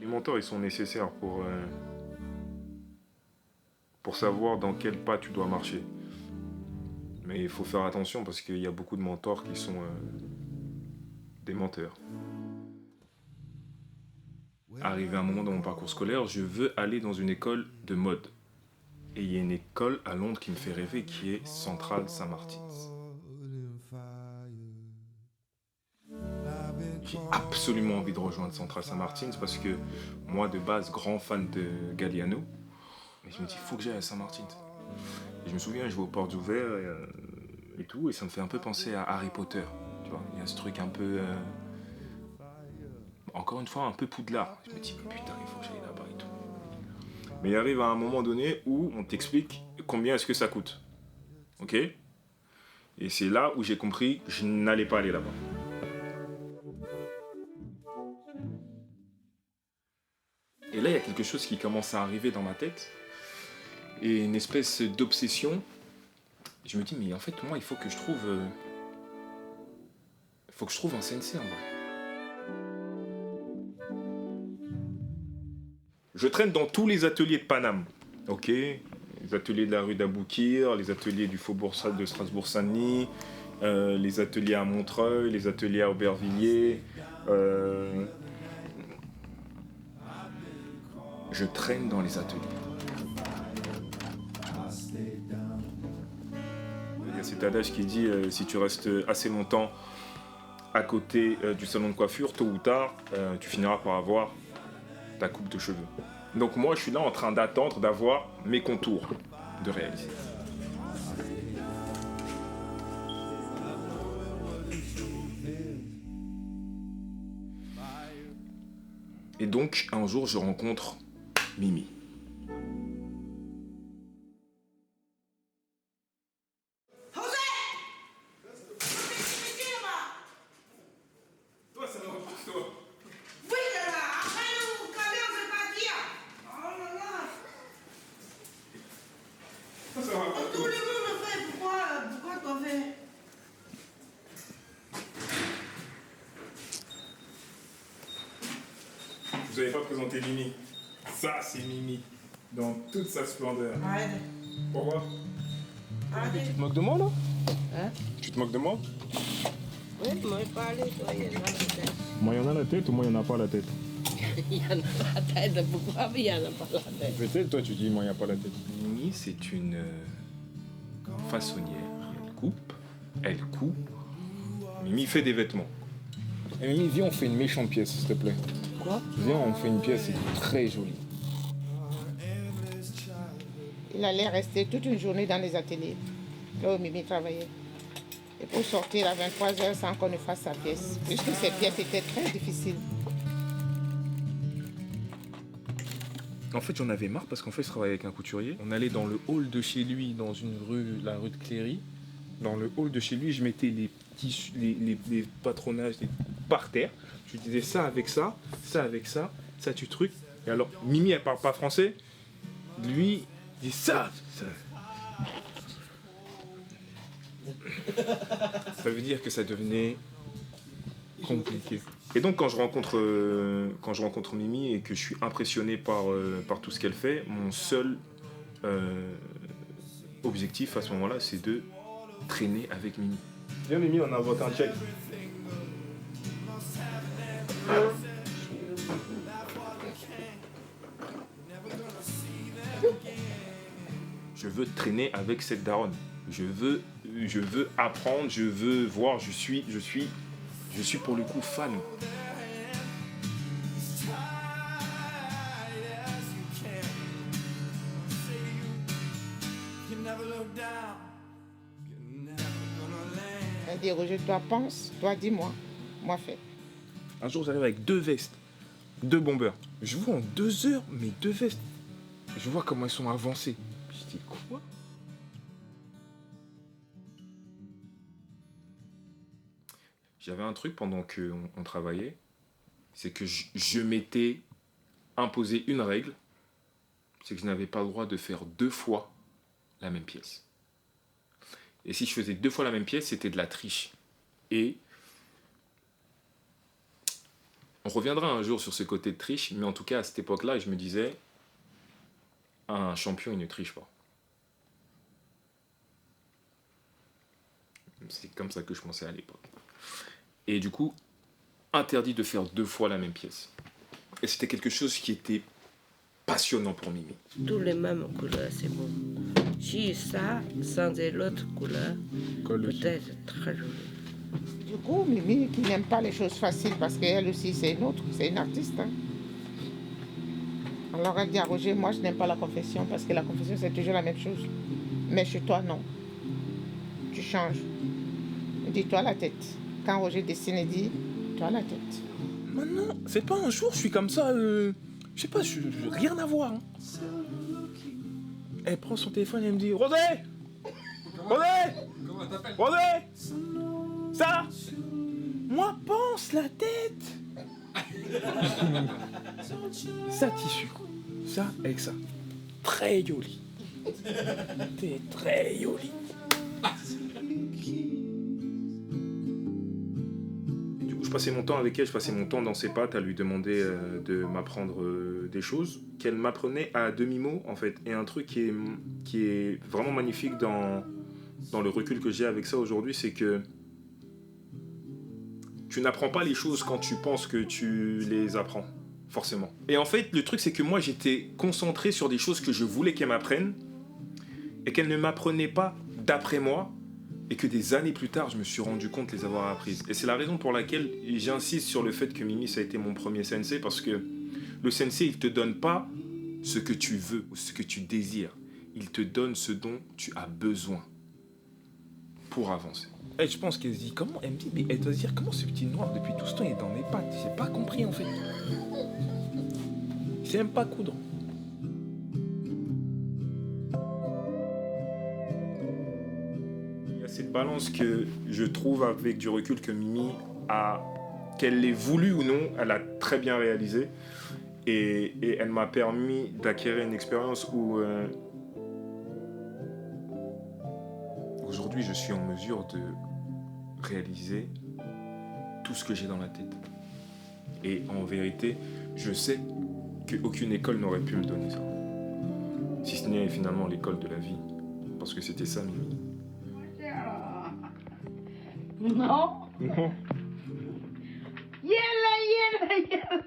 Les mentors, ils sont nécessaires pour savoir dans quel pas tu dois marcher. Mais il faut faire attention parce qu'il y a beaucoup de mentors qui sont des menteurs. Arrivé à un moment dans mon parcours scolaire, je veux aller dans une école de mode. Et il y a une école à Londres qui me fait rêver qui est Central Saint-Martins. J'ai absolument envie de rejoindre Central Saint-Martins parce que moi, de base, grand fan de Galliano, mais je me dis, il faut que j'aille à Saint-Martins. Et je me souviens, je vais aux portes ouvertes et tout, et ça me fait un peu penser à Harry Potter. Tu vois, il y a ce truc un peu, encore une fois, un peu Poudlard. Je me dis, mais putain, il faut que j'aille là-bas et tout. Mais il arrive à un moment donné où on t'explique combien est-ce que ça coûte. Ok? Et c'est là où j'ai compris que je n'allais pas aller là-bas. Et là, il y a quelque chose qui commence à arriver dans ma tête. Et une espèce d'obsession. Je me dis, mais en fait, moi, il faut que je trouve... il faut que je trouve un sensei, en vrai. Je traîne dans tous les ateliers de Paname. Ok? Les ateliers de la rue d'Aboukir, les ateliers du faubourg de Strasbourg-Saint-Denis, les ateliers à Montreuil, les ateliers à Aubervilliers. Je traîne dans les ateliers. Il y a cet adage qui dit si tu restes assez longtemps à côté du salon de coiffure, tôt ou tard, tu finiras par avoir ta coupe de cheveux. Donc moi, je suis là en train d'attendre d'avoir mes contours de réaliser. Et donc, un jour, je rencontre Mimi. Vous n'avez pas présenté Mimi. Ça, c'est Mimi. Dans toute sa splendeur. Arrête. Pourquoi? Arrête. Tu te moques de moi, là? Hein? Tu te moques de moi? Oui, moi, parler, toi, il y en a peut-être. Moi, il y en a la tête ou moi, il n'y en a pas la tête? Il y en a la tête, pourquoi il y en a pas la tête? Peut-être, toi, tu dis, moi, il n'y a pas la tête. Mimi, c'est une façonnière. Elle coupe, elle coud. Mimi fait des vêtements. Et Mimi, viens, on fait une méchante pièce, s'il te plaît. Quoi? Viens, on fait une pièce très jolie. Il allait rester toute une journée dans les ateliers, là où Mimi travaillait. Et pour sortir à 23h sans qu'on ne fasse sa pièce, puisque cette pièce était très difficile. En fait, j'en avais marre parce qu'en fait, je travaillais avec un couturier. On allait dans le hall de chez lui, dans une rue, la rue de Cléry. Dans le hall de chez lui, je mettais les tissus, les patronages par terre. Je lui disais ça avec ça, ça avec ça, ça tu truc. Et alors, Mimi, elle parle pas français. Lui, il dit ça. Ça veut dire que ça devenait compliqué. Et donc quand je rencontre Mimi et que je suis impressionné par tout ce qu'elle fait, mon seul objectif à ce moment-là, c'est de traîner avec Mimi. Viens Mimi, on invente un check. Je veux traîner avec cette daronne. Je veux apprendre, je veux voir, je suis pour le coup fan. Elle dit, Roger, toi pense, toi dis-moi, moi fais. Un jour, j'arrive avec 2 vestes, 2 bombers. Je vois en 2 heures mes 2 vestes. Je vois comment elles sont avancées. Je dis quoi? J'avais un truc pendant qu'on travaillait, c'est que je m'étais imposé une règle, c'est que je n'avais pas le droit de faire 2 fois la même pièce. Et si je faisais 2 fois la même pièce, c'était de la triche. Et On reviendra un jour sur ce côté de triche, mais en tout cas, à cette époque-là, je me disais, un champion, il ne triche pas. C'est comme ça que je pensais à l'époque. Et du coup, interdit de faire 2 fois la même pièce. Et c'était quelque chose qui était passionnant pour Mimi. Tous les mêmes couleurs, c'est bon. Si ça, sans l'autre couleur, peut-être très joli. Du coup, Mimi, qui n'aime pas les choses faciles, parce qu'elle aussi, c'est une autre, c'est une artiste. Hein. Alors elle dit à Roger, moi, je n'aime pas la confession, parce que la confession, c'est toujours la même chose. Mais chez toi, non. Tu changes. Dis-toi la tête. Quand Roger dessine, il dit, toi la tête. Maintenant, c'est pas un jour, je suis comme ça, je sais pas, rien à voir. Hein. Elle prend son téléphone et elle me dit, Rosé ça, moi pense la tête. Ça tissu, ça avec ça, très joli. T'es très joli. Du coup, je passais mon temps avec elle, je passais mon temps dans ses pattes à lui demander de m'apprendre des choses qu'elle m'apprenait à demi-mot en fait. Et un truc qui est vraiment magnifique dans le recul que j'ai avec ça aujourd'hui, c'est que tu n'apprends pas les choses quand tu penses que tu les apprends, forcément. Et en fait, le truc, c'est que moi, j'étais concentré sur des choses que je voulais qu'elle m'apprenne et qu'elle ne m'apprenait pas d'après moi et que des années plus tard, je me suis rendu compte de les avoir apprises. Et c'est la raison pour laquelle j'insiste sur le fait que Mimi, ça a été mon premier sensei, parce que le sensei, il te donne pas ce que tu veux ou ce que tu désires. Il te donne ce dont tu as besoin pour avancer. Et je pense qu'elle se dit, comment, elle me dit, mais elle doit se dire, comment ce petit noir, depuis tout ce temps, il est dans mes pattes. J'ai pas compris, en fait. Je sais même pas coudre. Il y a cette balance que je trouve avec du recul que Mimi a, qu'elle l'ait voulu ou non, elle a très bien réalisé. Et elle m'a permis d'acquérir une expérience où aujourd'hui je suis en mesure de réaliser tout ce que j'ai dans la tête. Et en vérité, je sais qu'aucune école n'aurait pu me donner ça. Si ce n'est finalement l'école de la vie. Parce que c'était ça, Mimi. Non. Non. Yalla, yalla, yalla.